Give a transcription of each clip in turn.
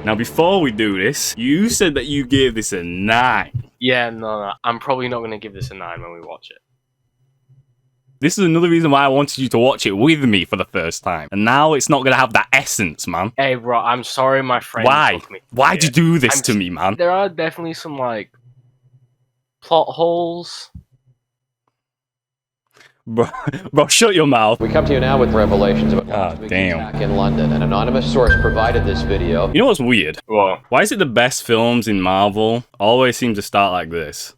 Now, before we do this, you said that you gave this a 9. Yeah, no. I'm probably not going to give this a 9 when we watch it. This is another reason why I wanted you to watch it with me for the first time. And now it's not going to have that essence, man. Hey, bro, I'm sorry my friend took me. Why'd you do this to me, man? There are definitely some, like, plot holes. Bro, shut your mouth. We come to you now with revelations about last week's attack in London. An anonymous source provided this video. You know what's weird? What? Why is it the best films in Marvel always seem to start like this?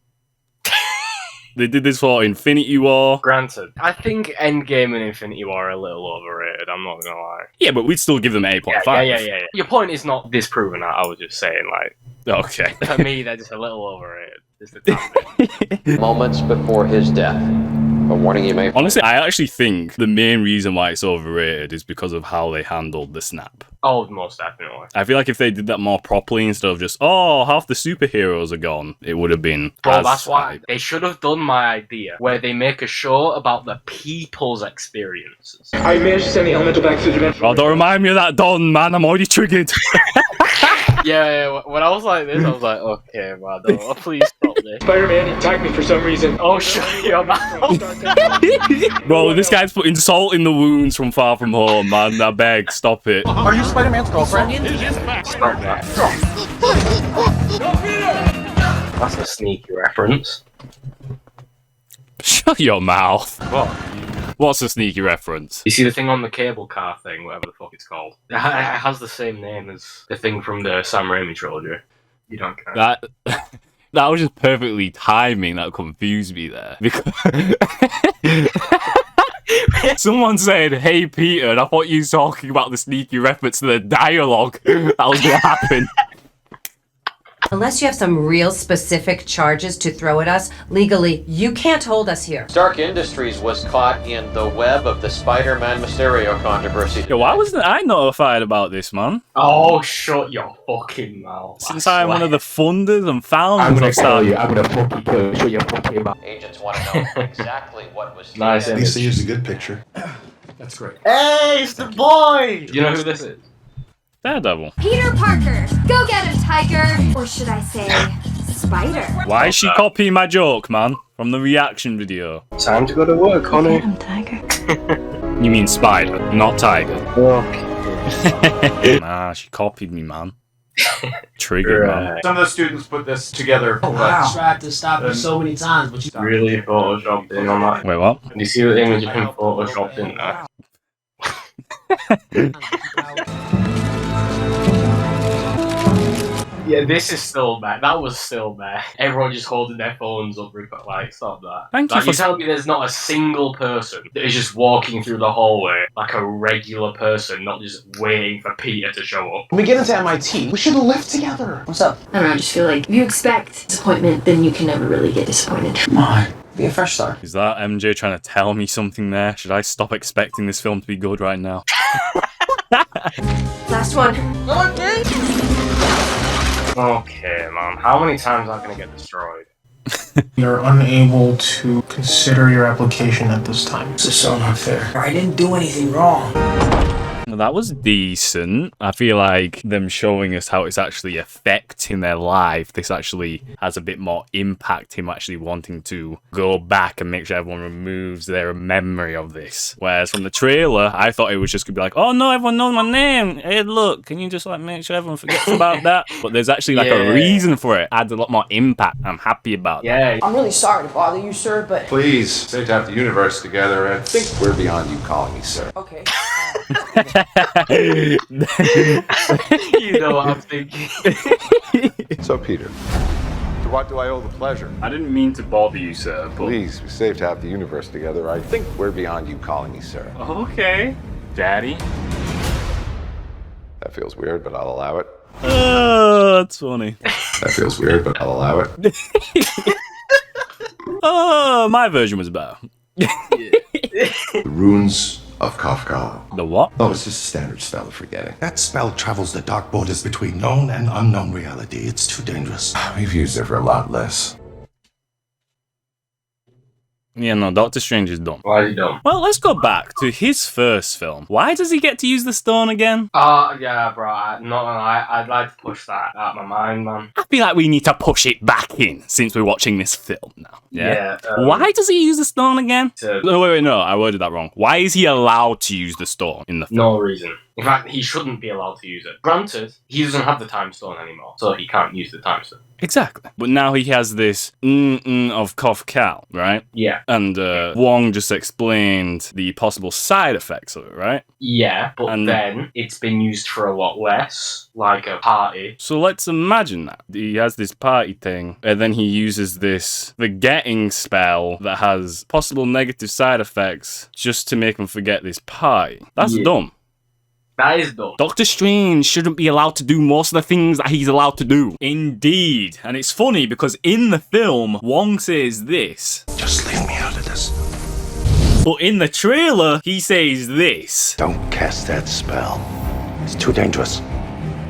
They did this for Infinity War. Granted, I think Endgame and Infinity War are a little overrated, I'm not gonna lie. Yeah, but we'd still give them 8.5. Yeah. Your point is not disproven, I was just saying, like... Okay. For me, they're just a little overrated. Just a tad bit. Moments before his death. A warning you may... Honestly, I actually think the main reason why it's overrated is because of how they handled the snap. Oh, most definitely. I feel like if they did that more properly instead of just, oh, half the superheroes are gone, it would have been Well, that's why they should have done my idea, where they make a show about the people's experiences. I managed to send the elemental back to the dimension. Oh, don't remind me of that Don, man. I'm already triggered. Yeah, when I was like this, I was like, okay, man, no, please stop this. Spider-Man, he attacked me for some reason. Oh, shut your mouth. Bro, this guy's putting salt in the wounds from Far From Home, man. I beg, stop it. Are you Spider-Man's girlfriend? Stop that. That's a sneaky reference. Shut your mouth. What? What's a sneaky reference? You see the thing on the cable car thing, whatever the fuck it's called? It has the same name as the thing from the Sam Raimi trilogy. You don't care. That was just perfectly timing that confused me there. Because someone said, hey Peter, and I thought you were talking about the sneaky reference to the dialogue. That was what happened. Unless you have some real specific charges to throw at us, legally, you can't hold us here. Stark Industries was caught in the web of the Spider-Man Mysterio controversy. Yo, why wasn't I notified about this, man? Oh, shut your fucking mouth. Since I'm one of the funders and founders I'm gonna of kill you. I'm gonna fucking kill you. Shut your fucking mouth. Agents want to know exactly what was Nice. taken. Lisa is a good picture. That's great. Hey, it's the boy! Do you know who this is? Daredevil. Peter Parker, go get him, Tiger! Or should I say, Spider? Why is she copying my joke, man? From the reaction video. Time to go to work, honey. Get him, Tiger. You mean Spider, not Tiger. Okay. Nah, she copied me, man. Triggered, man. Some of the students put this together. I tried to stop you so many times, but you Really photoshopped in on that. Wait, what? Can you see the image of him photoshopped in there? Yeah, this is still bad. That was still bad. Everyone just holding their phones up, like, stop that. Thank you Like, for... you tell me there's not a single person that is just walking through the hallway like a regular person, not just waiting for Peter to show up. When we get into MIT, we should have left together. What's up? I don't know, I just feel like if you expect disappointment, then you can never really get disappointed. Come on. Be a fresh start. Is that MJ trying to tell me something there? Should I stop expecting this film to be good right now? Last one. Okay, man. How many times am I gonna get destroyed? You're unable to consider your application at this time. This is so not fair. I didn't do anything wrong. Well, that was decent. I feel like them showing us how it's actually affecting their life, this actually has a bit more impact, him actually wanting to go back and make sure everyone removes their memory of this. Whereas from the trailer, I thought it was just gonna be like, oh no, everyone knows my name. Hey, look, can you just like make sure everyone forgets about that? But there's actually like a reason for it. Adds a lot more impact. I'm happy about that. Yeah. I'm really sorry to bother you, sir, but... Please, safe to have the universe together. I think We're beyond you calling me sir. Okay. You know what I'm thinking. So, Peter, to what do I owe the pleasure? I didn't mean to bother you, sir, but... Please, we're safe to have the universe together. I think we're beyond you calling me sir. Okay, Daddy. That feels weird, but I'll allow it. Oh, that's funny. That feels weird, but I'll allow it. Oh, my version was better. The runes of Kafka. The what? Oh, it's just a standard spell of forgetting. That spell travels the dark borders between known and unknown reality. It's too dangerous. We've used it for a lot less. Yeah, no, Doctor Strange is dumb. Why is he dumb? Well, let's go back to his first film. Why does he get to use the stone again? Yeah, bro. I'd like to push that out of my mind, man. I feel like we need to push it back in since we're watching this film now. Yeah. Why does he use the stone again? No, I worded that wrong. Why is he allowed to use the stone in the film? No reason. In fact, he shouldn't be allowed to use it. Granted, he doesn't have the time stone anymore, so he can't use the time stone. Exactly. But now he has this of Kof Kal, right? Yeah. And Wong just explained the possible side effects of it, right? Yeah, but then it's been used for a lot less, like a party. So let's imagine that. He has this party thing, and then he uses this forgetting spell that has possible negative side effects just to make him forget this party. That's dumb. That is dumb. Doctor Strange shouldn't be allowed to do most of the things that he's allowed to do. Indeed. And it's funny because in the film, Wong says this. Just leave me out of this. But in the trailer, he says this. Don't cast that spell. It's too dangerous.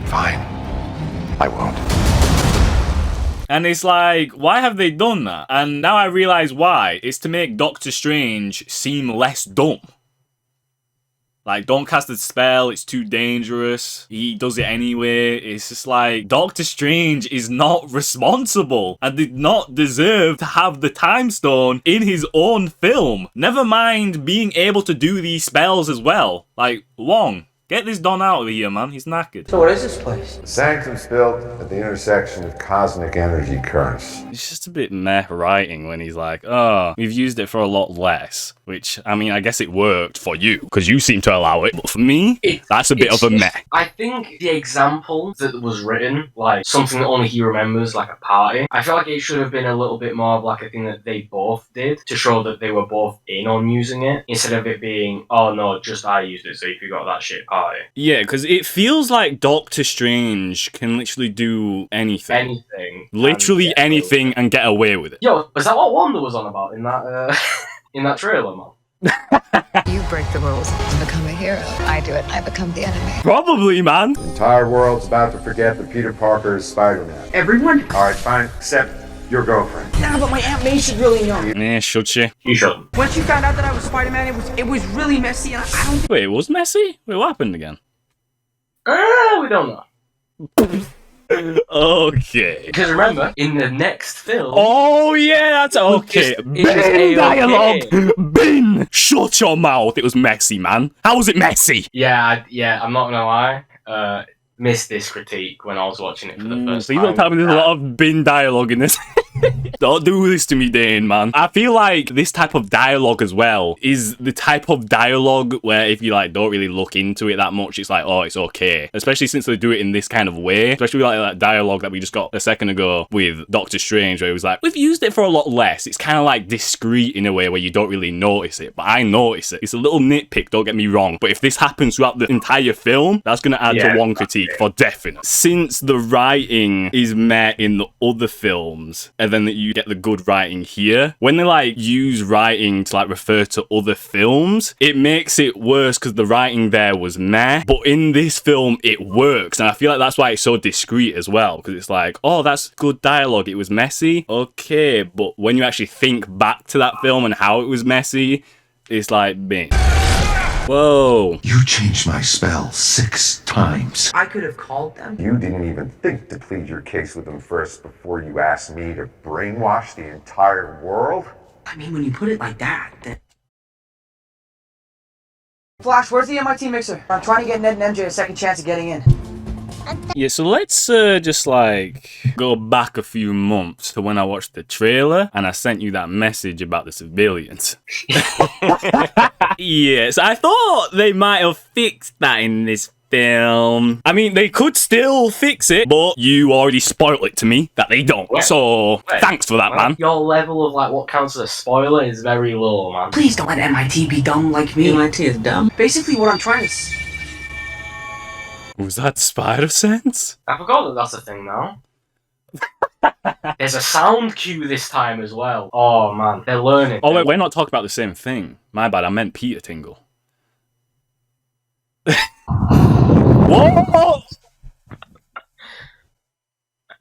Fine. I won't. And it's like, why have they done that? And now I realize why. It's to make Doctor Strange seem less dumb. Like, don't cast the spell, it's too dangerous. He does it anyway. It's just like, Doctor Strange is not responsible and did not deserve to have the time stone in his own film. Never mind being able to do these spells as well. Like, Wong, get this Don out of here, man. He's knackered. So what is this place? The sanctum's built at the intersection of cosmic energy currents. It's just a bit meh writing when he's like, oh, we've used it for a lot less. Which, I mean, I guess it worked for you, because you seem to allow it. But for me, that's a bit of a meh. I think the example that was written, like something that only he remembers, like a party, I feel like it should have been a little bit more of like a thing that they both did to show that they were both in on using it, instead of it being, oh no, just I used it, so you forgot that shit party. Yeah, because it feels like Doctor Strange can literally do anything. Literally anything and get away with it. Yo, is that what Wanda was on about in that in that trailer, man? You break the rules to become a hero. I do it, I become the enemy. Probably, man. The entire world's about to forget that Peter Parker is Spider-Man. Everyone? Alright, fine, except your girlfriend. Yeah, but my Aunt May should really know. Yeah, should she? You shouldn't. When she found out that I was Spider-Man, it was really messy, and I don't... Wait, it was messy? Wait, what happened again? We don't know. Okay. Because remember, in the next film... Oh, yeah, that's okay. Bin dialogue! Bin! Shut your mouth. It was messy, man. How was it messy? Yeah, I'm not gonna lie. Missed this critique when I was watching it for the first so time. you don't tell me there's a lot of bin dialogue in this. Don't do this to me, Dane, man. I feel like this type of dialogue as well is the type of dialogue where if you like don't really look into it that much, it's like, oh, it's okay. Especially since they do it in this kind of way. Especially like that dialogue that we just got a second ago with Doctor Strange, where he was like, we've used it for a lot less. It's kind of like discreet in a way where you don't really notice it, but I notice it. It's a little nitpick, don't get me wrong. But if this happens throughout the entire film, that's going to add to one critique for definite. Since the writing is met in the other films, and then you get the good writing here, when they like use writing to like refer to other films, it makes it worse because the writing there was meh, but in this film it works, and I feel like that's why it's so discreet as well, because it's like, oh, that's good dialogue, it was messy, okay, but when you actually think back to that film and how it was messy, it's like, bing. Whoa. You changed my spell 6 times. I could have called them. You didn't even think to plead your case with them first before you asked me to brainwash the entire world? I mean, when you put it like that, then... Flash, where's the MIT mixer? I'm trying to get Ned and MJ a second chance of getting in. Yeah, so let's just like go back a few months to when I watched the trailer and I sent you that message about the civilians. Yes, I thought they might have fixed that in this film. I mean, they could still fix it, but you already spoiled it to me that they don't. So thanks for that, man. Your level of like what counts as a spoiler is very low, man. Please don't let MIT be dumb like me. MIT is dumb. Basically, what I'm trying to... Was that spider sense? I forgot that that's a thing now. There's a sound cue this time as well. Oh man, they're learning. Oh wait, we're not talking about the same thing. My bad, I meant Peter Tingle. What?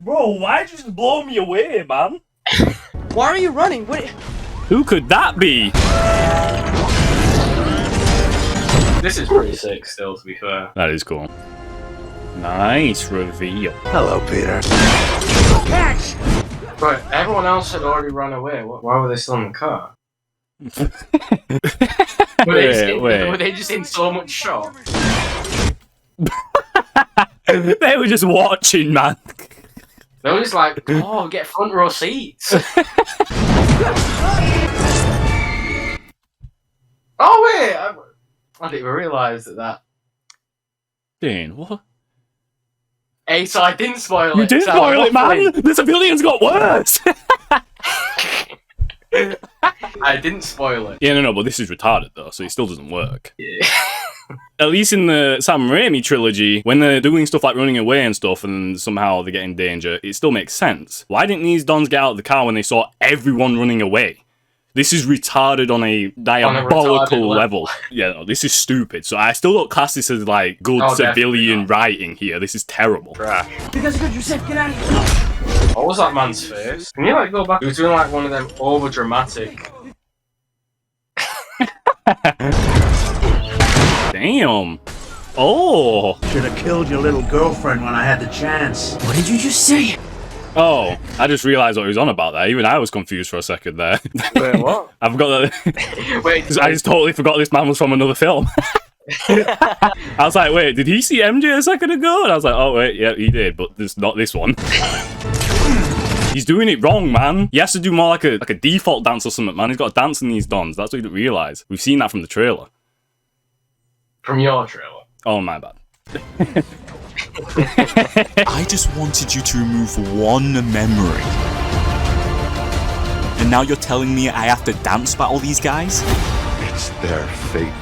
Bro, why'd you just blow me away, man? Why are you running? What? Who could that be? This is pretty sick still, to be fair. That is cool. Nice reveal. Hello, Peter. Catch! But everyone else had already run away. Why were they still in the car? Were they just in so much shock? They were just watching, man. They were just like, oh, get front row seats. Oh, wait! I didn't even realise that. Dane, what? Hey, so I didn't spoil it. You did so spoil it, hopefully- man! The civilians got worse! I didn't spoil it. Yeah, no, but this is retarded, though, so it still doesn't work. Yeah. At least in the Sam Raimi trilogy, when they're doing stuff like running away and stuff, and somehow they get in danger, it still makes sense. Why didn't these dons get out of the car when they saw everyone running away? This is retarded on a diabolical level. Yeah, no, this is stupid. So I still don't class this as, like, good civilian writing here. This is terrible. Trash. You guys are good, you're safe, get out of here. What was that man's face? Can you, like, go back? He was doing, like, one of them over-dramatic... Damn. Oh. Should have killed your little girlfriend when I had the chance. What did you just say? Oh, I just realised what he was on about there. Even I was confused for a second there. Wait, what? I forgot that. Wait, I just totally forgot this man was from another film. I was like, wait, did he see MJ a second ago? And I was like, oh, wait, yeah, he did, but there's not this one. He's doing it wrong, man. He has to do more like a default dance or something, man. He's got to dance in these dons. That's what you didn't realise. We've seen that from the trailer. From your trailer? Oh, my bad. I just wanted you to remove one memory. And now you're telling me I have to dance battle these guys? It's their fate.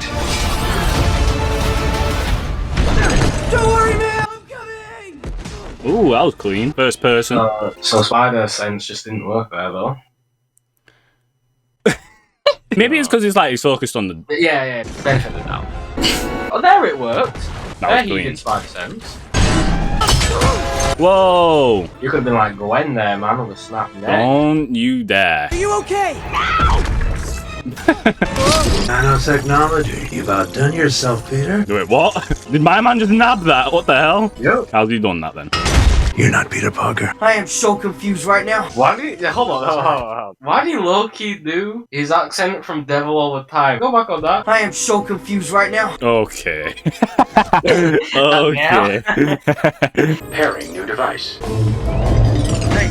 Don't worry, man, I'm coming! Ooh, that was clean. First person. So Spider Sense just didn't work there, though. Maybe it's because he's focused on the... Yeah, benefit of the doubt. Oh, there it worked. That was He clean. did Spider Sense. Whoa! You could have been like Gwen there, man, with a snap neck. Don't you dare. Are you okay? Nanotechnology. You've outdone yourself, Peter. Wait, what? Did my man just nab that? What the hell? Yep. How's he done that then? You're not Peter Parker. I am so confused right now. Why did hold on. Why did Loki do his accent from Devil All the Time? Go back on that. I am so confused right now. Okay. Okay. Pairing new device.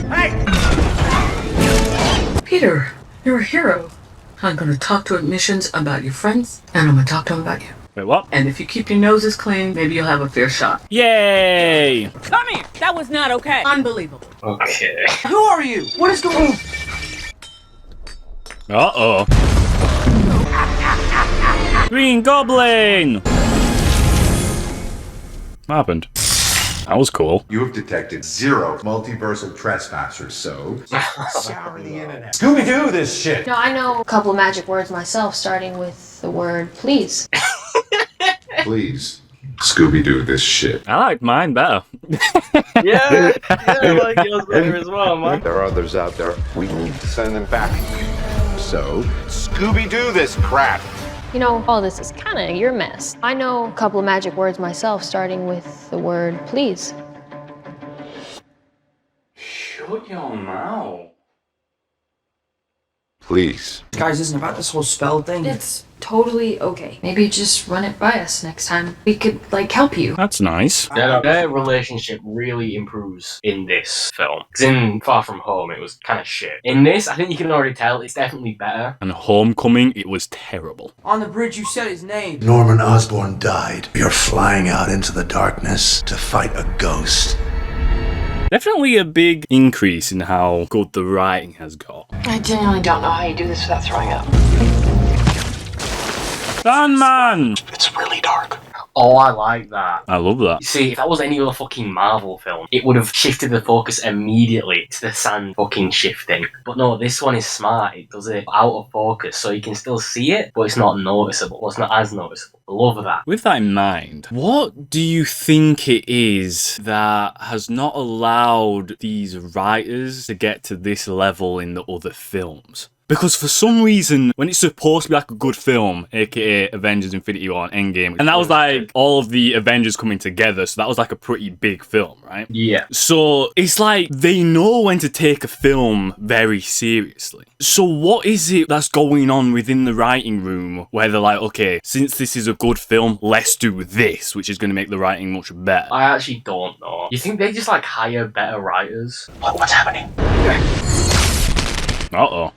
Hey! Peter, you're a hero. I'm gonna talk to admissions about your friends, and I'm gonna talk to them about you. Wait, what? And if you keep your noses clean, maybe you'll have a fair shot. Yay! Come here! That was not okay. Unbelievable. Okay. Who are you? What is going on? Uh-oh. Green Goblin! What happened? That was cool. You have detected 0 multiversal trespassers, so... Scour the internet. Scooby-Doo this shit! No, I know a couple magic words myself, starting with the word please. Please, Scooby-Doo this shit. I liked mine better. Yeah, I like yours better as well, man. There are others out there. We need to send them back. So, Scooby-Doo this crap! You know, all this is kind of your mess. I know a couple of magic words myself, starting with the word please. Shut your mouth. Please. Guys, isn't about this whole spell thing. It's totally okay. Maybe just run it by us next time. We could, help you. That's nice. Their relationship really improves in this film. Because in Far From Home, it was kind of shit. In this, I think you can already tell it's definitely better. And Homecoming, it was terrible. On the bridge, you said his name. Norman Osborn died. You're flying out into the darkness to fight a ghost. Definitely a big increase in how good the writing has got. I genuinely don't know how you do this without throwing up. Sandman! It's really dark. Oh, I like that. I love that. You see, if that was any other fucking Marvel film, it would have shifted the focus immediately to the sand fucking shifting. But no, this one is smart. It does it out of focus, so you can still see it, but it's not noticeable. Well, it's not as noticeable. I love that. With that in mind, what do you think it is that has not allowed these writers to get to this level in the other films? Because for some reason, when it's supposed to be like a good film, aka Avengers Infinity War and Endgame, and that was like all of the Avengers coming together, so that was like a pretty big film, right? Yeah. So it's like they know when to take a film very seriously. So what is it that's going on within the writing room where they're like, okay, since this is a good film, let's do this, which is going to make the writing much better? I actually don't know. You think they just like hire better writers? What's happening? Uh-oh.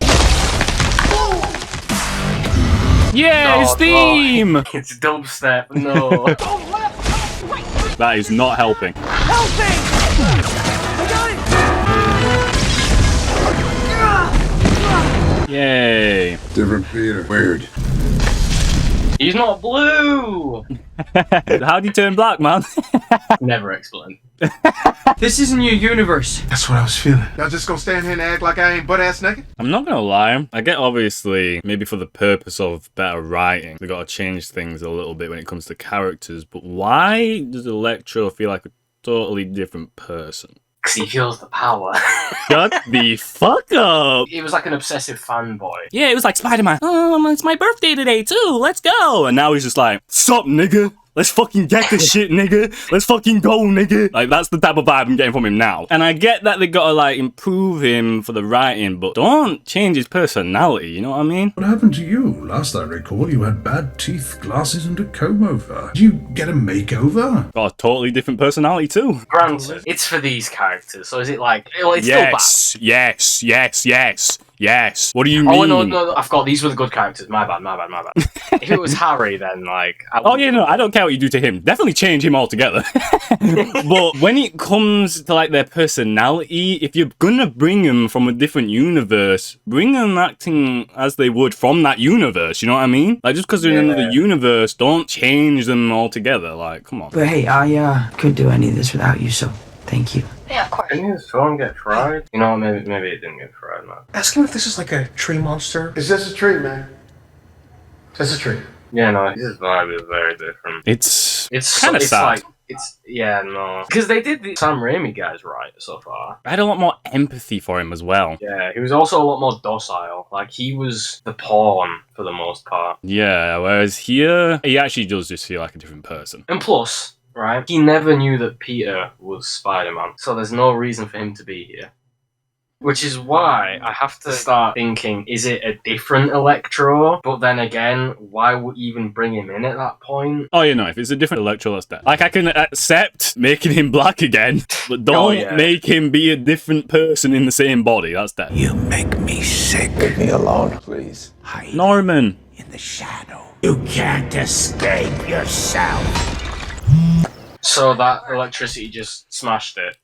Yeah, No, it's theme! no. It's dubstep, no. That is not helping. Yay. Different Peter. Weird. He's not blue! How do you turn black, man? Never explained. This isn't your universe. That's what I was feeling. Y'all just gonna stand here and act like I ain't butt-ass naked? I'm not gonna lie, I get obviously, maybe for the purpose of better writing, they gotta change things a little bit when it comes to characters, but why does Electro feel like a totally different person? Because he feels the power. Shut the fuck up! He was like an obsessive fanboy. Yeah, it was like Spider-Man. Oh, it's my birthday today too, let's go! And now he's just like, sup, nigga? Let's fucking get this shit, nigga. Let's fucking go, nigga. Like, that's the type of vibe I'm getting from him now. And I get that they gotta, like, improve him for the writing, but don't change his personality, you know what I mean? What happened to you? Last I recall, you had bad teeth, glasses, and a comb-over. Did you get a makeover? Got a totally different personality, too. Granted, it's for these characters, so is it like... Well, it's yes, yes, yes, yes. Yes. What do you mean? Oh, no, I forgot. These were the good characters. My bad. If it was Harry, then, like... Oh, yeah, no, I don't care what you do to him. Definitely change him altogether. But when it comes to, like, their personality, if you're gonna bring them from a different universe, bring them acting as they would from that universe, you know what I mean? Like, just because they're in another universe, don't change them altogether. Like, come on. But hey, I couldn't do any of this without you, so thank you. Yeah, of course. Didn't his phone get fried? You know, maybe it didn't get fried, man. Ask him if this is like a tree monster. Is this a tree, man? This is a tree. Yeah, no, his vibe is very different. It's kind of sad. Like, yeah, no. Because they did the Sam Raimi guys right so far. I had a lot more empathy for him as well. Yeah, he was also a lot more docile. Like, he was the pawn for the most part. Yeah, whereas here, he actually does just feel like a different person. And plus... right? He never knew that Peter was Spider-Man, so there's no reason for him to be here. Which is why I have to start thinking, is it a different Electro? But then again, why would even bring him in at that point? Oh, you know, if it's a different Electro, that's dead. Like, I can accept making him black again, but don't make him be a different person in the same body. That's dead. You make me sick. Leave me alone, please. Hide Norman. in the shadow. You can't escape yourself. So that electricity just smashed it.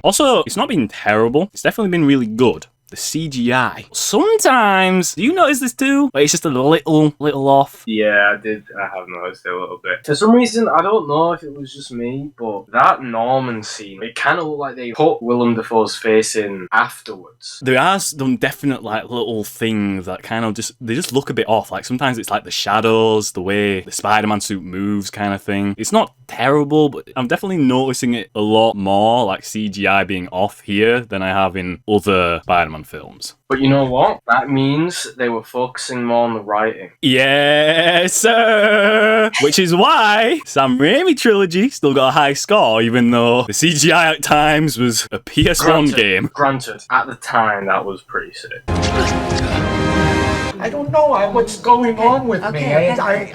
Also, it's not been terrible. It's definitely been really good. The CGI. Sometimes, do you notice this too? Like, it's just a little off. Yeah, I have noticed it a little bit. For some reason, I don't know if it was just me, but that Norman scene, it kind of looked like they put Willem Dafoe's face in afterwards. There are some definite, like, little things that kind of they just look a bit off. Like, sometimes it's like the shadows, the way the Spider-Man suit moves kind of thing. It's not terrible, but I'm definitely noticing it a lot more, like CGI being off here than I have in other Spider-Man films. But you know what? That means they were focusing more on the writing. Yes, sir! Which is why Sam Raimi trilogy still got a high score, even though the CGI at times was a PS1 game. Granted, at the time, that was pretty sick. I don't know what's going on with me.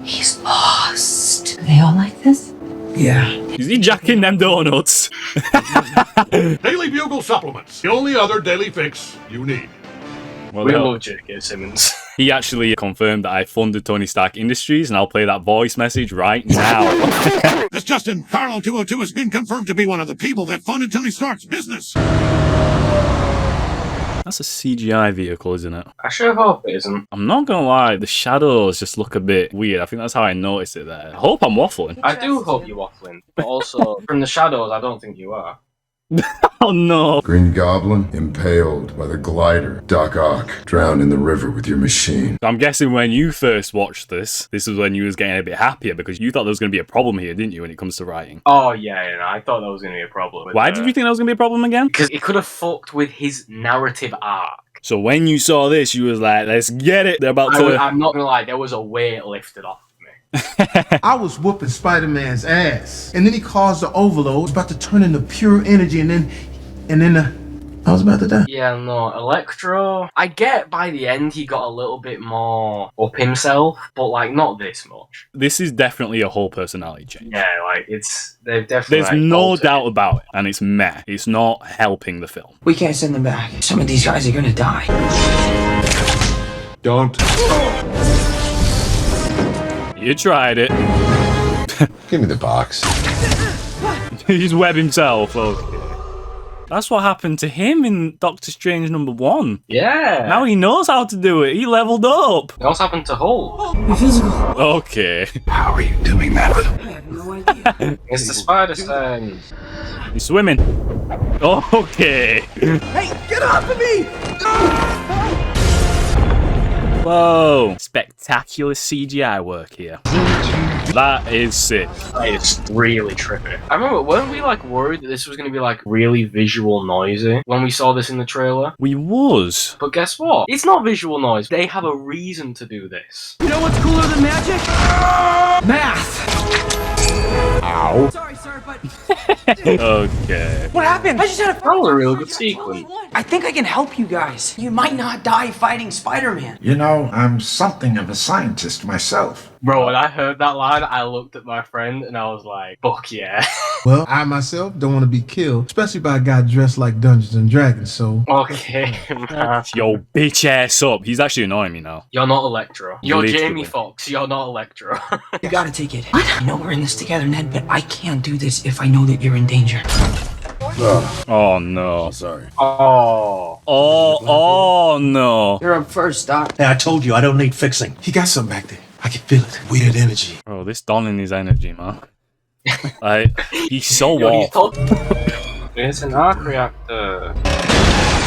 He's lost. Are they all like this? Yeah. Is he jacking them donuts? Daily Bugle supplements. The only other daily fix you need. Well, we love J.K. Simmons. He actually confirmed that I funded Tony Stark Industries, and I'll play that voice message right now. This Justin, Carlo 202 has been confirmed to be one of the people that funded Tony Stark's business. That's a CGI vehicle, isn't it? I sure hope it isn't. I'm not gonna lie, the shadows just look a bit weird. I think that's how I noticed it there. I hope I'm waffling. I do hope you're waffling, but also, from the shadows, I don't think you are. Oh no. Green Goblin impaled by the glider. Doc Ock drowned in the river with your machine. I'm guessing when you first watched this was when you was getting a bit happier because you thought there was going to be a problem here, didn't you, when it comes to writing? Oh, yeah, I thought that was going to be a problem. Why did you think that was going to be a problem again? Because it could have fucked with his narrative arc. So when you saw this, you was like, let's get it. They're about to... I'm not going to lie, there was a weight lifted off. I was whooping Spider-Man's ass, and then he caused the overload. It was about to turn into pure energy, and then I was about to die. Yeah, no, Electro. I get by the end he got a little bit more up himself, but like not this much. This is definitely a whole personality change. Yeah, like they've definitely. There's no doubt about it, and it's meh. It's not helping the film. We can't send them back. Some of these guys are gonna die. Don't. You tried it. Give me the box. He's web himself. Okay. That's what happened to him in Doctor Strange #1. Yeah. Now he knows how to do it. He leveled up. What's happened to Hulk? Physical. Okay. How are you doing that? I have no idea. It's the spider sense. He's swimming. Okay. Hey, get off of me! Whoa. Spectacular CGI work here. That is sick. That is really trippy. I remember, weren't we like worried that this was going to be like really visual noisy when we saw this in the trailer? We was. But guess what? It's not visual noise. They have a reason to do this. You know what's cooler than magic? Math! Ow. Sorry, sir, but... Okay. What happened? I just had a... That was a real good sequence. I think I can help you guys. You might not die fighting Spider-Man. You know, I'm something of a scientist myself. Bro, when I heard that line, I looked at my friend and I was like, fuck yeah. Well, I myself don't want to be killed, especially by a guy dressed like Dungeons and Dragons, so... Okay, man. Yo, bitch ass up. He's actually annoying me now. You're not Electro. You're Literally. Jamie Foxx. You're not Electro. You gotta take it. I know we're in this together, Ned, but I can't do this if I know that you're in danger. Oh no. Sorry. Oh no. You're up first, Doc. Hey, I told you I don't need fixing. He got something back there. I can feel it. Weird energy. Bro, this Don in his energy, man. Like, he's so Yo, off. It's an arc reactor.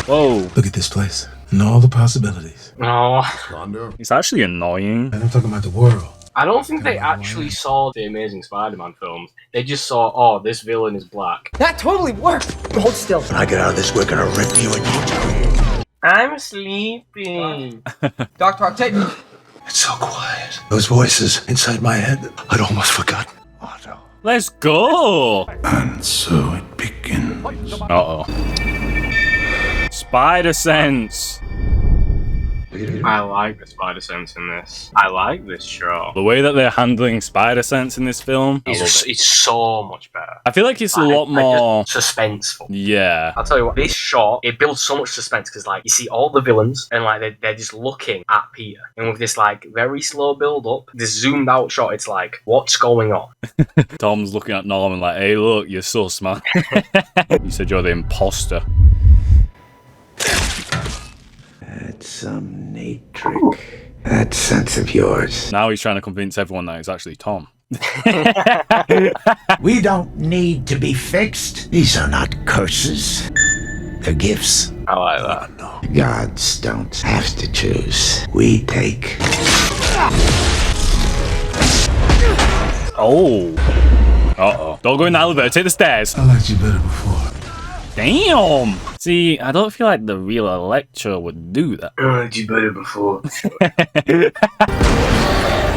Whoa. Look at this place and all the possibilities. No. Rondo. It's actually annoying. And I'm talking about the world. I don't think they actually saw the Amazing Spider-Man films. They just saw, oh, this villain is black. That totally worked. Hold still. When I get out of this, we're gonna rip you a new joint. I'm sleeping. Doctor Octavius. It's so quiet. Those voices inside my head, I'd almost forgotten. Otto. Let's go. And so it begins. Uh-oh. Spider sense. I like the spider sense in this. I like this show. The way that they're handling spider sense in this film, I love it. It's so much better. I feel like it's a lot more suspenseful. Yeah. I'll tell you what, this shot, it builds so much suspense because, like, you see all the villains and, like, they're just looking at Peter. And with this, like, very slow build up, this zoomed out shot, it's like, what's going on? Tom's looking at Norman like, hey, look, you're so smart. You said you're the imposter. That's some neat trick. That sense of yours. Now he's trying to convince everyone that it's actually Tom. We don't need to be fixed. These are not curses. They're gifts. I like that. No. Gods don't have to choose. We take. Oh. Uh-oh. Don't go in the elevator. Take the stairs. I liked you better before. Damn. See, I don't feel like the real Electro would do that. I liked you better before.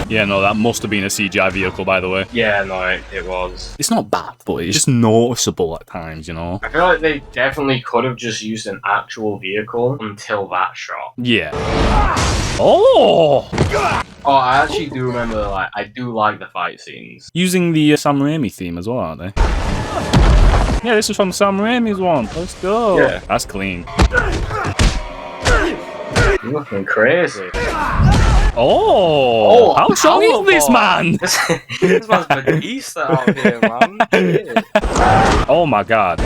Yeah, no, that must have been a CGI vehicle, by the way. Yeah, no, it was. It's not bad, but it's just noticeable at times, you know? I feel like they definitely could have just used an actual vehicle until that shot. Yeah. Oh! Oh, I actually do remember, like, I do like the fight scenes. Using the Sam Raimi theme as well, aren't they? Yeah, this is from Sam Raimi's one. Let's go. Yeah. That's clean. You're looking crazy. Oh! How strong is this man? This man's Batista out here, man. Yeah. Oh my god.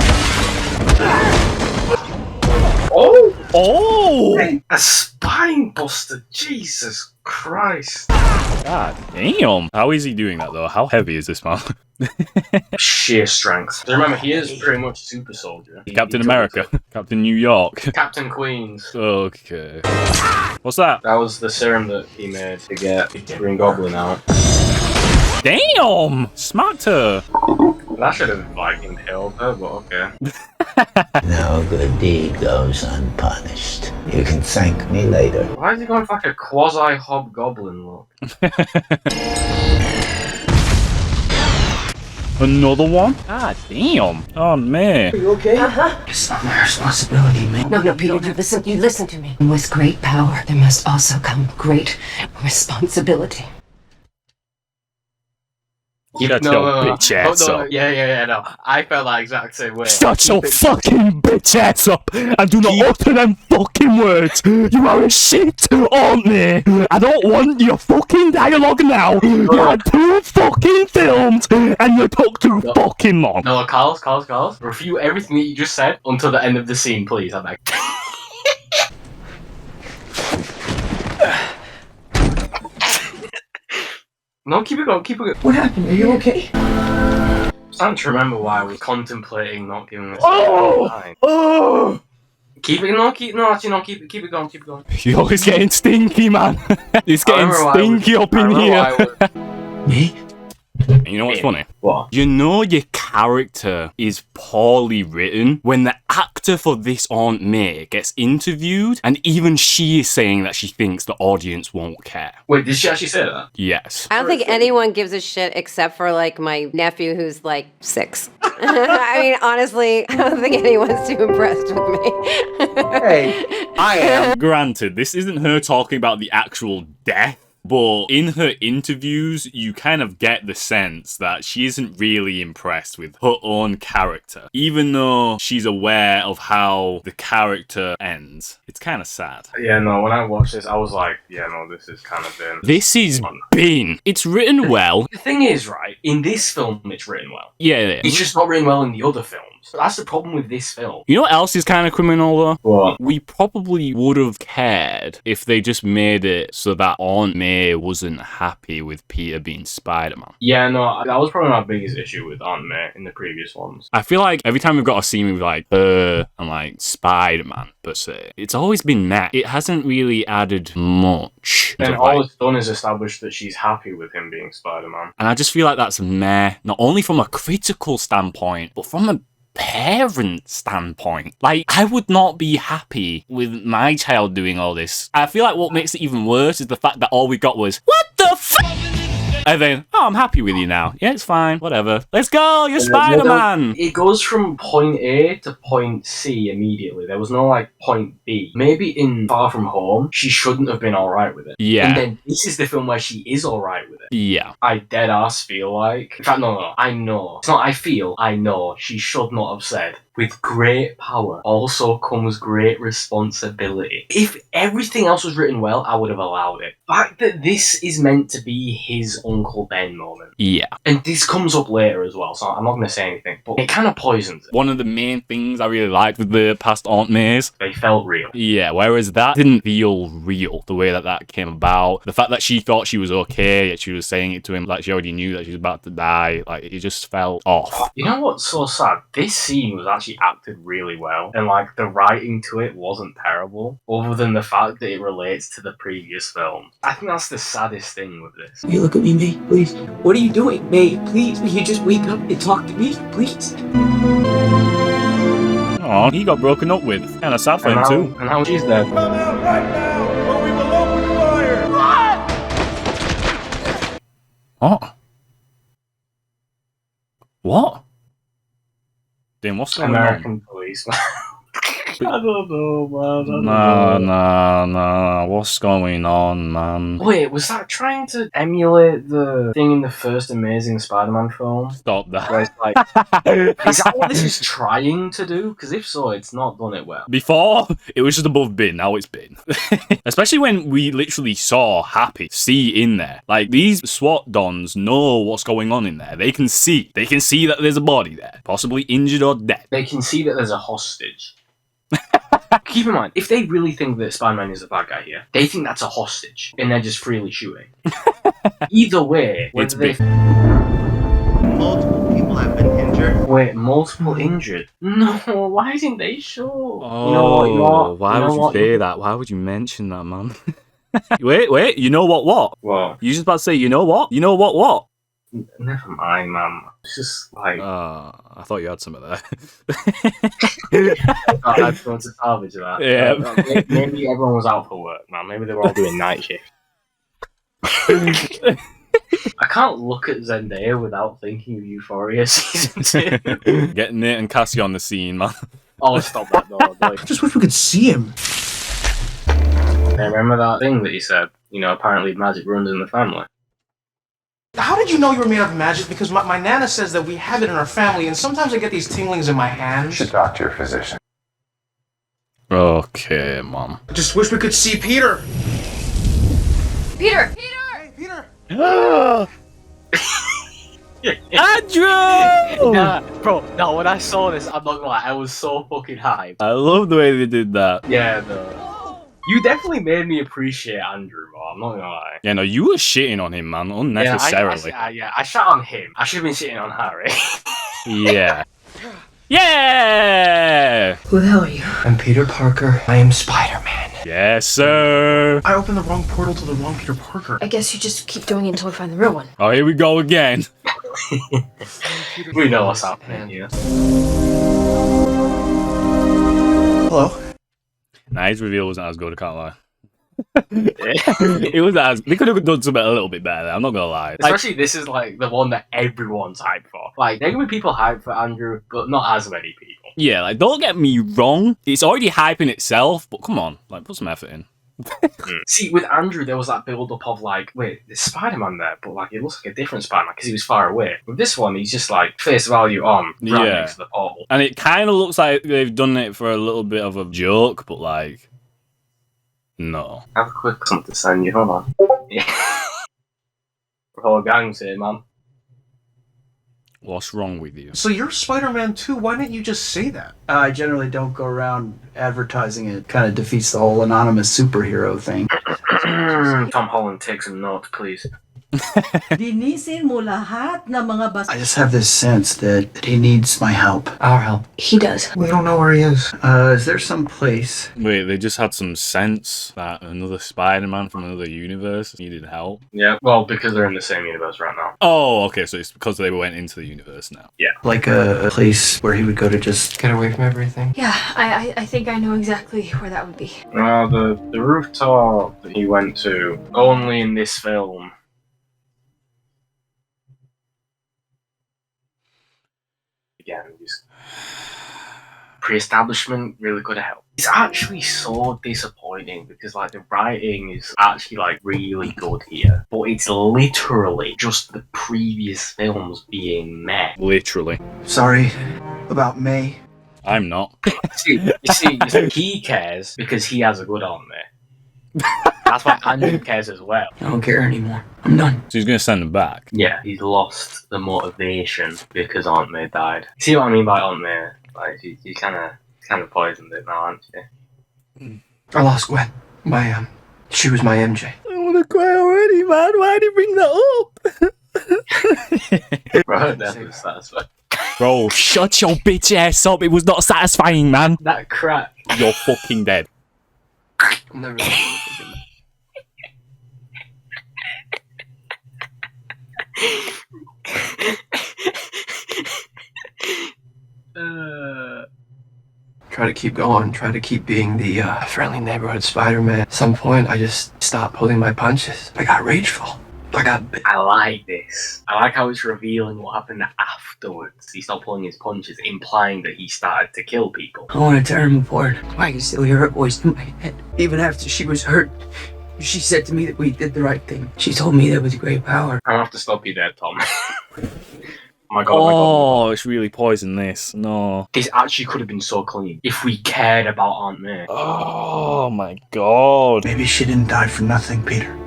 Oh! Oh! Hey, a spine buster, Jesus Christ. God damn. How is he doing that though? How heavy is this man? Sheer strength. So remember, he is pretty much super soldier. Captain America. Captain New York. Captain Queens. Okay. What's that? That was the serum that he made to get Green Goblin out. Damn! Smacked her. That should have, like, impaled her, but okay. No good deed goes unpunished. You can thank me later. Why is he going for like a quasi-hobgoblin look? Another one? God damn. Oh, man. Are you okay? It's not my responsibility, man. No, Peter, you listen to me. With great power, there must also come great responsibility. Shut your bitch ass up. Yeah, no. I felt that exact same way. Shut your fucking bitch ass up and do not utter them fucking words. You are a shit, aren't they? I don't want your fucking dialogue now. You had 2 fucking films and you took too fucking long. No, Carlos. Refute everything that you just said until the end of the scene, please. I'm like. No, keep it going. What happened? Are you okay? I'm starting to remember why I was contemplating not giving this time. Oh! Keep it going. Yo, it's getting stinky, man. It's getting stinky up in here. Me? You know what's funny? What? You know your character is poorly written when the actor for This Aunt May gets interviewed and even she is saying that she thinks the audience won't care. Wait, did she actually say that? Yes. I don't think anyone gives a shit except for like my nephew who's like 6. I mean, honestly, I don't think anyone's too impressed with me. Hey, I am. Granted, this isn't her talking about the actual death. But in her interviews, you kind of get the sense that she isn't really impressed with her own character, even though she's aware of how the character ends. It's kind of sad. Yeah, no, when I watched this, I was like, yeah, no, this is kind of bin. This is bin. It's written well. The thing is, right, in this film, it's written well. Yeah. It's just not written well in the other films. That's the problem with this film. You know what else is kind of criminal, though? What? We probably would have cared if they just made it so that Aunt May wasn't happy with Peter being Spider-Man. Yeah, no, that was probably my biggest issue with Aunt May in the previous ones. I feel like every time we've got a scene with like her and like Spider-Man per se, it's always been met. It hasn't really added much. And all it's done is establish that she's happy with him being Spider-Man. And I just feel like that's meh, not only from a critical standpoint, but from a parent standpoint. Like, I would not be happy with my child doing all this. I feel like what makes it even worse is the fact that all we got was, what the f***? And then, oh, I'm happy with you now. Yeah, it's fine. Whatever. Let's go. You're Spider-Man. It goes from point A to point C immediately. There was no, like, point B. Maybe in Far From Home, she shouldn't have been alright with it. Yeah. And then this is the film where she is alright with it. Yeah. I dead-ass feel like... In fact, no. I know. It's not I feel. I know. She should not have said... With great power also comes great responsibility. If everything else was written well, I would have allowed it. The fact that this is meant to be his Uncle Ben moment. Yeah. And this comes up later as well, so I'm not going to say anything, but it kind of poisons it. One of the main things I really liked with the past Aunt Mays. They felt real. Yeah, whereas that didn't feel real, the way that came about. The fact that she thought she was okay, yet she was saying it to him like she already knew that she was about to die. Like, it just felt off. You know what's so sad? This scene was actually acted really well, and like the writing to it wasn't terrible, other than the fact that it relates to the previous film. I think that's the saddest thing with this. You look at me, May, please. What are you doing, May? Please, will you just wake up and talk to me, please? Oh, he got broken up with. Kind of sad for him too. And how she's dead. Come out right now, or we will open fire! What? What? Then what's going American policeman. I don't know, man. Nah. What's going on, man? Wait, was that trying to emulate the thing in the first Amazing Spider-Man film? Stop that. Where it's like, is that what this is trying to do? Because if so, it's not done it well. Before, it was just above bin. Now it's bin. Especially when we literally saw Happy see in there. Like, these SWAT dons know what's going on in there. They can see. They can see that there's a body there. Possibly injured or dead. They can see that there's a hostage. Keep in mind, if they really think that Spider-Man is the bad guy here, they think that's a hostage, and they're just freely shooting. Either way, It's whether they... Multiple people have been injured. Wait, multiple injured? No, why didn't they show? Oh, you know what? Why would you say that? Why would you mention that, man? Wait, you know what? What? You just about to say, you know what? You know what? Never mind, man. It's just like... I thought you had some of that. I'd go to salvage that. Yeah. Maybe everyone was out for work, man. Maybe they were all doing night shift. I can't look at Zendaya without thinking of Euphoria season 2. Getting Nate and Cassie on the scene, man. Oh, stop that, though. I just wish we could see him. Hey, remember that thing that you said? You know, apparently magic runs in the family. How did you know you were made of magic? Because my Nana says that we have it in our family, and sometimes I get these tinglings in my hands. You should talk to your physician. Okay, Mom. I just wish we could see Peter. Peter! Hey, Peter! Andrew! Nah, bro, no, when I saw this, I'm not gonna lie, I was so fucking hyped. I love the way they did that. Yeah, you definitely made me appreciate Andrew more, I'm not gonna lie. Yeah, no, you were shitting on him, man, unnecessarily. I shot on him. I should have been shitting on Harry. Yeah. Yeah! Who the hell are you? I'm Peter Parker. I am Spider-Man. Yes, sir. I opened the wrong portal to the wrong Peter Parker. I guess you just keep doing it until we find the real one. Oh, here we go again. We know what's happening here. Hello? Nah, his reveal wasn't as good, I can't lie. It was as... They could have done something a little bit better, I'm not gonna lie. Especially this is like the one that everyone's hyped for. Like, there can be people hyped for Andrew, but not as many people. Yeah, like, don't get me wrong. It's already hyping itself, but come on, like, put some effort in. See, with Andrew, there was that build-up of like, wait, there's Spider-Man there, but like, it looks like a different Spider-Man because he was far away. With this one, he's just like, face value on, right next to the portal. And it kind of looks like they've done it for a little bit of a joke, but like, no. I have a quick something to send you, hold on. Yeah. The whole gang's here, man. What's wrong with you? So you're Spider-Man too, why didn't you just say that? I generally don't go around advertising it. Kind of defeats the whole anonymous superhero thing. Tom Holland, take some notes, please. Linisin mo lahat ng mga I just have this sense that he needs my help. Our help. He does. We don't know where he is. Is there some place? Wait, they just had some sense that another Spider-Man from another universe needed help? Yeah, well, because they're in the same universe right now. Oh, okay, so it's because they went into the universe now. Yeah. Like a place where he would go to just get away from everything? Yeah, I think I know exactly where that would be. The rooftop that he went to, only in this film. Again, just pre-establishment really could have helped. It's actually so disappointing because like the writing is actually like really good here, but it's literally just the previous films being met. Literally. Sorry about May. I'm not. You see, he cares because he has a good Aunt May. That's why Andrew cares as well. I don't care anymore. I'm done. So he's gonna send him back? Yeah, he's lost the motivation because Aunt May died. See what I mean by Aunt May? Like, she kind of poisoned it now, aren't she? I lost Gwen. She was my MJ. I wanna cry already, man. Why did you bring that up? Bro, that was satisfying. Bro, shut your bitch ass up. It was not satisfying, man. That crack. You're fucking dead. I'm never Try to keep going, try to keep being the friendly neighborhood Spider-Man. At some point, I just stopped pulling my punches. I got rageful. I like this. I like how it's revealing what happened afterwards. He stopped pulling his punches, implying that he started to kill people. I want to tear him apart. I can still hear her voice in my head. Even after she was hurt, she said to me that we did the right thing. She told me there was great power. I have to stop you there, Tom. Oh my god, oh, it's really poisoned this. No. This actually could have been so clean if we cared about Aunt May. Oh my god. Maybe she didn't die for nothing, Peter.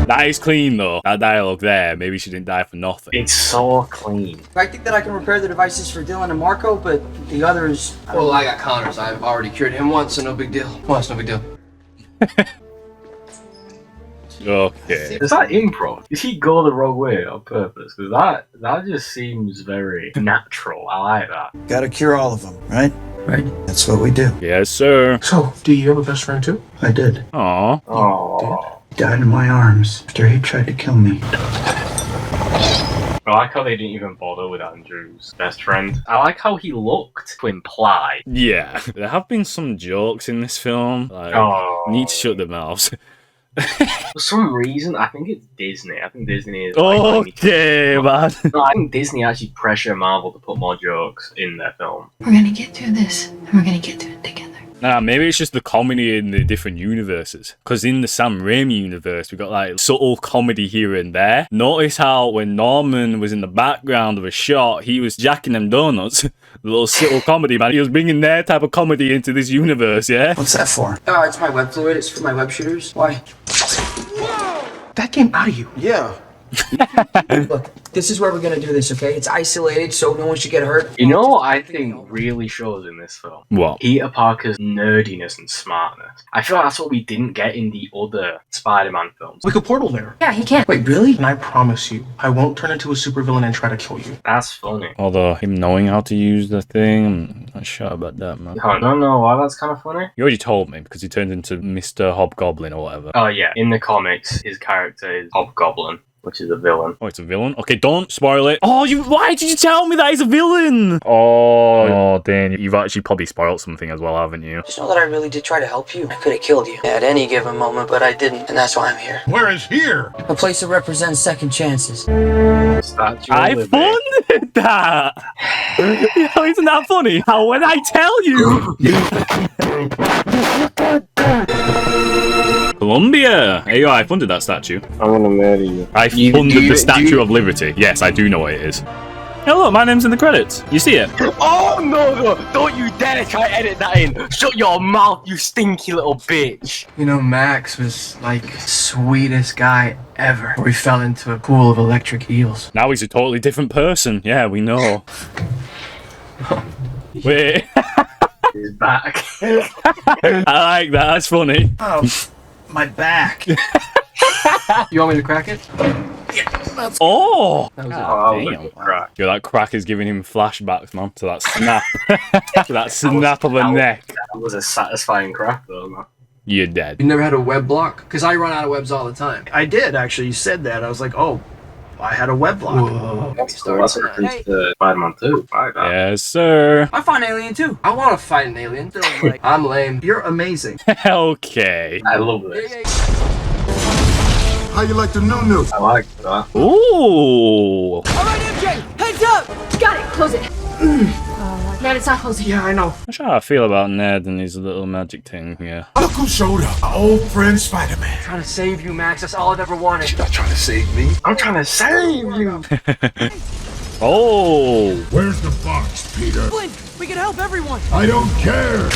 That is clean though. That dialogue there, maybe she didn't die for nothing. It's so clean. I think that I can repair the devices for Dylan and Marco, but the others... Well, I got Connors. I've already cured him once, so no big deal. Well, it's no big deal. Okay. Is that improv? Did he go the wrong way on purpose? Because that just seems very natural. I like that. Gotta cure all of them, right? Right. That's what we do. Yes, sir. So, do you have a best friend too? I did. Aw. Oh. He died in my arms after he tried to kill me. I like how they didn't even bother with Andrew's best friend. I like how he looked to imply. Yeah. There have been some jokes in this film. Like, need to shut their mouths. For some reason, I think it's Disney. I think Disney is. Okay, man. No, I think Disney actually pressure Marvel to put more jokes in their film. We're gonna get through this, and we're gonna get through it together. Nah, maybe it's just the comedy in the different universes. Because in the Sam Raimi universe, we got like subtle comedy here and there. Notice how when Norman was in the background of a shot, he was jacking them donuts. The little subtle comedy, man. He was bringing their type of comedy into this universe, yeah? What's that for? It's my web fluid. It's for my web shooters. Why? That came out of you. Yeah. Look, this is where we're gonna do this, okay? It's isolated, so no one should get hurt. You know what I think really shows in this film? What? Peter Parker's nerdiness and smartness. I feel like that's what we didn't get in the other Spider-Man films. We could portal there. Yeah, he can. Wait, really? And I promise you, I won't turn into a supervillain and try to kill you. That's funny. Although him knowing how to use the thing, I'm not sure about that, man. I don't know why that's kind of funny. You already told me because he turned into Mr. Hobgoblin or whatever. Oh yeah, in the comics, his character is Hobgoblin, which is a villain. Oh, it's a villain? Okay, don't spoil it. Oh, why did you tell me that he's a villain? Oh, Dane, you've actually probably spoiled something as well, haven't you? Just know that I really did try to help you. I could have killed you at any given moment, but I didn't, and that's why I'm here. Where is here? A place that represents second chances. I funded that! Yo, isn't that funny? How when I tell you? Columbia! Hey, yo, I funded that statue. I'm gonna murder you. I funded the Statue of Liberty. Yes, I do know what it is. Hey, look, my name's in the credits. You see it? Oh no! Don't you dare try to edit that in! Shut your mouth, you stinky little bitch! You know, Max was like the sweetest guy ever. We fell into a pool of electric eels. Now he's a totally different person. Yeah, we know. Wait. He's back. I like that. That's funny. Oh, my back. You want me to crack it? Oh! That was damn. Crack. Yo, that crack is giving him flashbacks, man, to that snap. To that snap of a neck. That was a satisfying crack, though, man. You're dead. You never had a web block? Because I run out of webs all the time. I did, actually. You said that. I was like, oh, I had a web block. Whoa. That's a reference to Spider-Man 2. Like that. Yes, sir. I found Alien too. I want to fight an alien. I'm lame. You're amazing. Okay. I love this. How you like the new? I like that. Ooh. All right, MJ, heads up! Got it, close it. Ned, it's not closing. Yeah, I know. Not sure how I feel about Ned and his little magic thing here. Look who showed up. Our old friend Spider-Man. Trying to save you, Max. That's all I've ever wanted. You're not trying to save me. I'm trying to save you! Oh. Where's the box, Peter? Blink, we can help everyone. I don't care.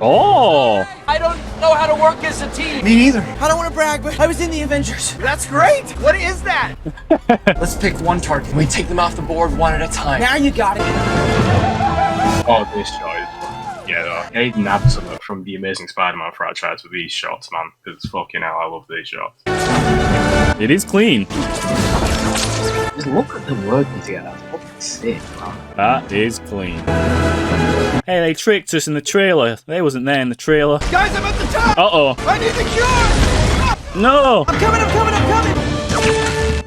Oh. I don't know how to work as a team. Me neither. I don't want to brag, but I was in the Avengers. That's great. What is that? Let's pick one target. We take them off the board one at a time. Now you got it. Oh, this shot is... Yeah, they nabbed something from the Amazing Spider-Man franchise with these shots, man. Because fucking hell, I love these shots. It is clean. Just look at them working together. That's fucking sick, man. That is clean. Hey, they tricked us in the trailer. They wasn't there in the trailer. Guys, I'm at the top. Uh-oh. I need the cure. No. I'm coming.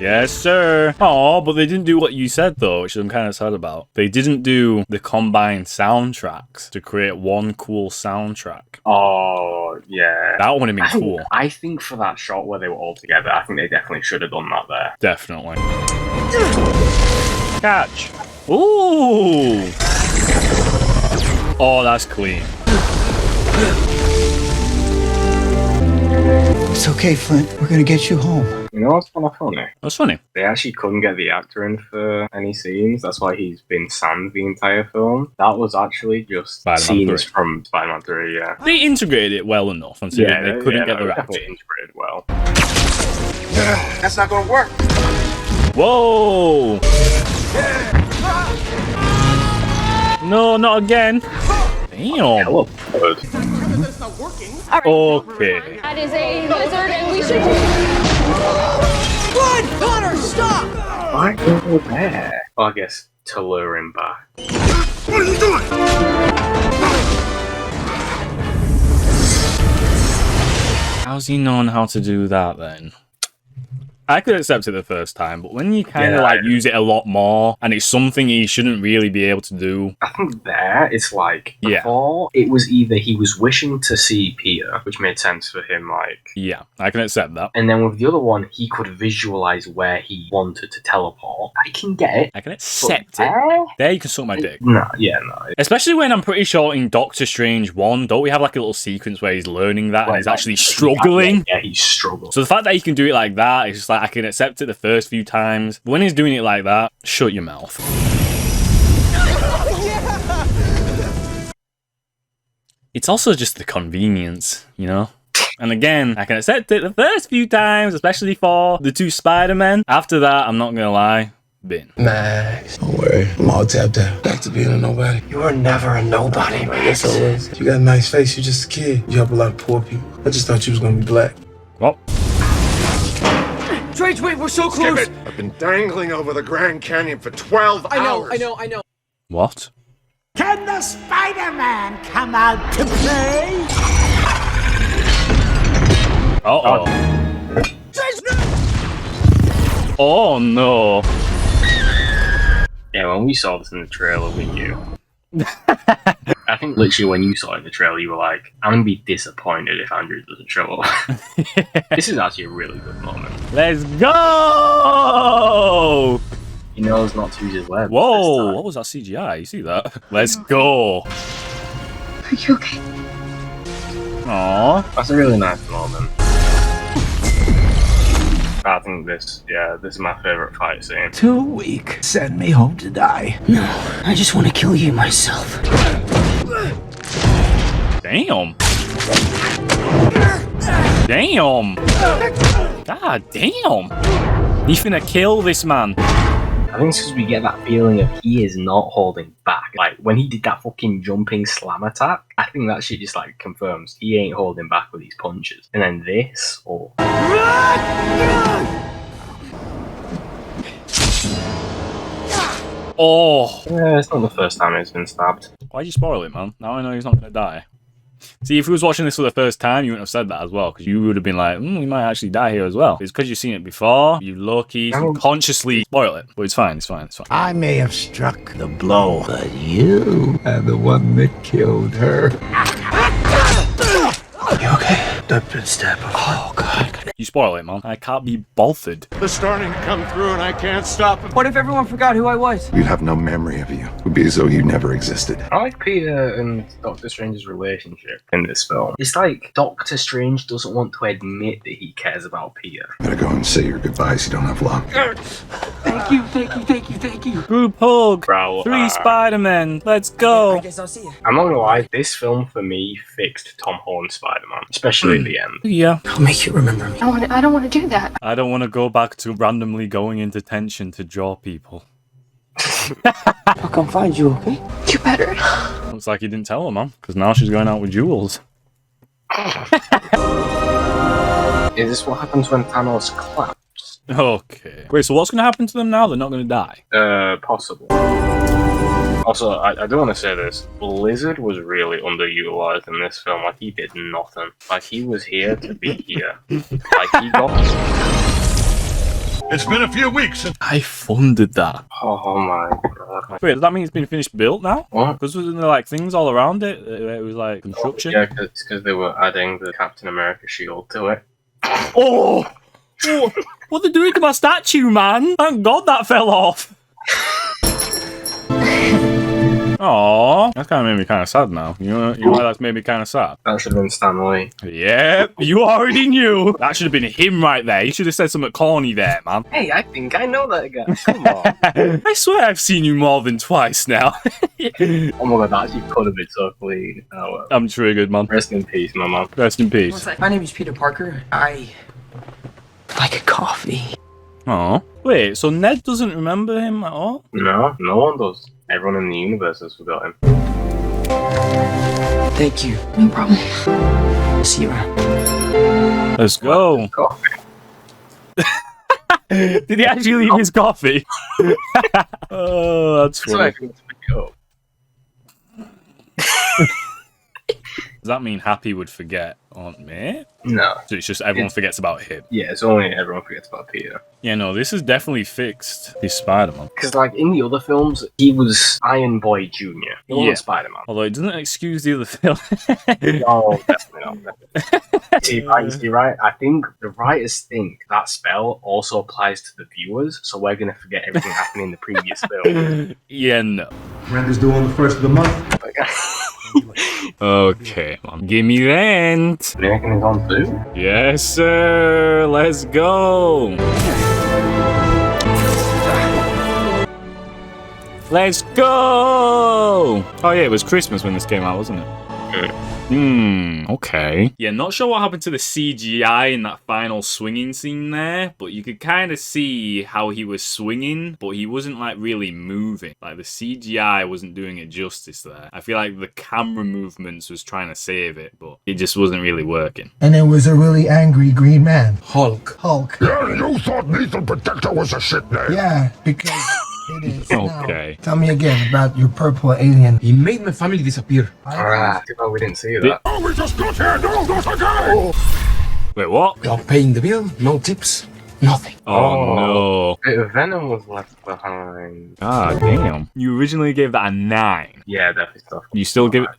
Yes, sir. Oh, but they didn't do what you said, though, which I'm kind of sad about. They didn't do the combined soundtracks to create one cool soundtrack. Oh, yeah. That would have been cool. I think for that shot where they were all together, I think they definitely should have done that there. Definitely. Catch. Ooh. Oh, that's clean. It's okay, Flint. We're gonna get you home. You know what's kind of funny? What's funny? They actually couldn't get the actor in for any scenes. That's why he's been Sans the entire film. That was actually just Spider-Man scenes 3. from Spider-Man 3, yeah. They integrated it well enough, considering they couldn't get the actor. Definitely integrated well. That's not gonna work. Whoa! No, not again. Damn. Okay. That is a lizard and we should... Run! Connor, stop! Why go there? Well, I guess to lure him back. What are you doing? How's he known how to do that then? I could accept it the first time, but when you kind of Yeah. like use it a lot more, and it's something he shouldn't really be able to do. I think there it's like Yeah. before it was either he was wishing to see Peter, which made sense for him, like, Yeah, I can accept that. and then with the other one he could visualize where he wanted to teleport. I can get it. I can accept But it. There you can suck my dick. No, yeah, no. Especially when I'm pretty sure in Doctor Strange 1, don't we have like a little sequence where he's learning that and he's actually struggling? Yeah, he's struggling. So the fact that he can do it like that, it's just like I can accept it the first few times. But when he's doing it like that, shut your mouth. It's also just the convenience, you know? And again, I can accept it the first few times, especially for the two Spider-Men. After that, I'm not gonna lie, bin. Max. Don't worry, I'm all tapped out. Back to being a nobody. You were never a nobody, man. Yes, I was. You got a nice face, you're just a kid. You help a lot of poor people. I just thought you was gonna be black. Well. Strange, wait, we're so close. Skip it. I've been dangling over the Grand Canyon for 12 hours. I know. What? Can the Spider-Man come out to play? Uh-oh. Oh, no. Yeah, when we saw this in the trailer, we knew. I think literally when you saw it in the trailer, you were like, I'm gonna be disappointed if Andrew doesn't show up. This is actually a really good moment. Let's go! He knows not to use his web. Whoa, what was that CGI? You see that? Let's go. Are you okay? Aww. That's a really nice moment. I think this is my favourite fight scene. Too weak. Send me home to die. No, I just want to kill you myself. Damn. Damn. God damn. You finna kill this man. I think it's because we get that feeling of he is not holding back. Like, when he did that fucking jumping slam attack, I think that shit just, like, confirms he ain't holding back with these punches. And then this, oh. Oh. Yeah, it's not the first time he's been stabbed. Why'd you spoil it, man? Now I know he's not gonna die. See, if he was watching this for the first time, you wouldn't have said that as well, because you would have been like, he might actually die here as well. It's because you've seen it before, you low-key, consciously spoil it. But it's fine, it's fine, it's fine. I may have struck the blow, but you are the one that killed her. You okay? I've been stabbed. Oh, God. You spoil it, man. I can't be bothered. They're starting to come through and I can't stop it. What if everyone forgot who I was? You'd have no memory of you. It would be as though you never existed. I like Peter and Doctor Strange's relationship in this film. It's like Doctor Strange doesn't want to admit that he cares about Peter. Better go and say your goodbyes. You don't have long. Thank you. Group hug. Bro, 3 Spider-Men. Let's go. I guess I'll see you. I'm not gonna lie, this film for me fixed Tom Holland's Spider-Man, especially at the end. Yeah. I'll make you remember me. I don't want to do that. I don't want to go back to randomly going into tension to jaw people. I'll come find you, okay? You better. Looks like he didn't tell her, man, because now she's going out with Jules. Is this what happens when Thanos claps? Okay. Wait, so what's going to happen to them now? They're not going to die? Possible. Also, I do want to say this. Lizard was really underutilized in this film. Like, he did nothing. Like, he was here to be here. Like, he got... It's been a few weeks since I funded that. Oh my god. Wait, does that mean it's been finished built now? What? Because wasn't there like things all around it? It was like construction? Yeah, it's because they were adding the Captain America shield to it. Oh! What are they doing to my statue, man? Thank God that fell off. Aww, that's kind of made me kind of sad now. You know why that's made me kind of sad? That should have been Stan Lee. Yep, you already knew. That should have been him right there. You should have said something corny there, man. Hey, I think I know that guy. Come on. I swear I've seen you more than twice now. Oh my god, that actually could have been so clean. Oh, well. I'm triggered, man. Rest in peace, my man. Rest in peace. My name is Peter Parker. I Like a coffee. Oh. Wait, so Ned doesn't remember him at all? No, no one does. Everyone in the universe has forgot him. Thank you. No problem. See you around. Let's go. Did he actually leave his coffee? Oh, that's funny. So I can pick it up. Does that mean Happy would forget Aunt May? No. So it's just everyone forgets about him? Yeah, it's only everyone forgets about Peter. Yeah, no, this is definitely fixed. This Spider-Man. Because, like, in the other films, he was Iron Boy Jr. He wasn't Spider-Man. Although it doesn't excuse the other film. No, definitely not. You see, right? I think the writers think that spell also applies to the viewers, so we're going to forget everything happening in the previous film. Yeah, no. Rent is due on the 1st of the month. Okay, man. Give me rent. You reckon it's on too? Yes, sir. Let's go. Let's go. Oh yeah, it was Christmas when this came out, wasn't it? Okay. Yeah, not sure what happened to the CGI in that final swinging scene there, but you could kind of see how he was swinging, but he wasn't like really moving. Like the CGI wasn't doing it justice there. I feel like the camera movements was trying to save it, but it just wasn't really working. And it was a really angry green man. Hulk. Hulk. Yeah, you thought Lethal Protector was a shit name. Yeah, because it is. Okay. Now, tell me again about your purple alien. He made my family disappear. We didn't see that. Oh, we just got here. No, not again. Wait, what? Not paying the bill, no tips, nothing. Oh no. Venom was left behind. Ah, damn. You originally gave that a 9. Yeah, definitely stuff. You still give it...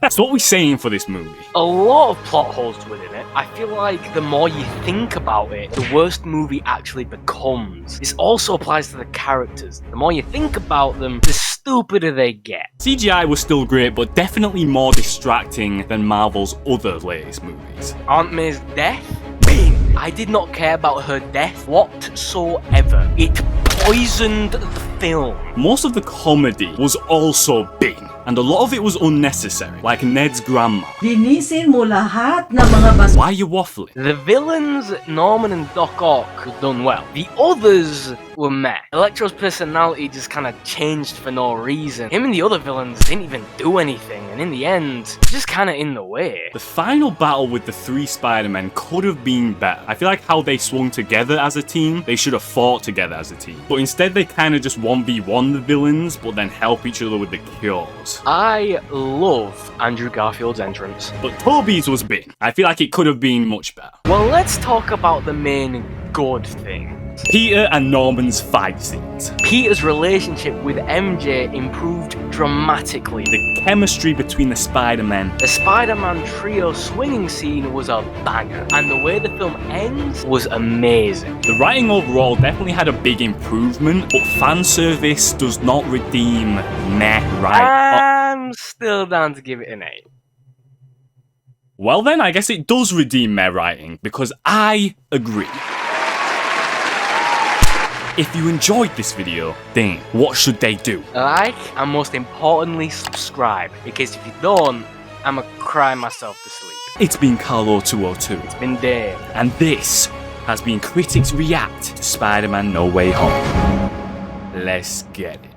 So what are we saying for this movie? A lot of plot holes within it. I feel like the more you think about it, the worse the movie actually becomes. This also applies to the characters. The more you think about them, the stupider they get. CGI was still great, but definitely more distracting than Marvel's other latest movies. Aunt May's death? Bane. I did not care about her death whatsoever. It poisoned the film. Most of the comedy was also Bane, and a lot of it was unnecessary, like Ned's grandma. Linisin mo lahat ng mga Why are you waffling? The villains, Norman and Doc Ock, done well. The others were meh. Electro's personality just kind of changed for no reason. Him and the other villains didn't even do anything, and in the end, just kind of in the way. The final battle with the 3 Spider-Men could have been better. I feel like how they swung together as a team, they should have fought together as a team. But instead they kind of just 1v1 the villains, but then help each other with the cures. I love Andrew Garfield's entrance. But Tobey's was big. I feel like it could have been much better. Well, let's talk about the main good thing. Peter and Norman's fight scenes. Peter's relationship with MJ improved dramatically. The chemistry between the Spider-Men. The Spider-Man trio swinging scene was a banger, and the way the film ends was amazing. The writing overall definitely had a big improvement, but fan service does not redeem meh right. I'm still down to give it an 8. Well then, I guess it does redeem meh writing, because I agree. If you enjoyed this video, Dane, what should they do? Like, and most importantly, subscribe. Because if you don't, I'ma cry myself to sleep. It's been Carlo202. It's been Dane. And this has been Critics React to Spider-Man No Way Home. Let's get it.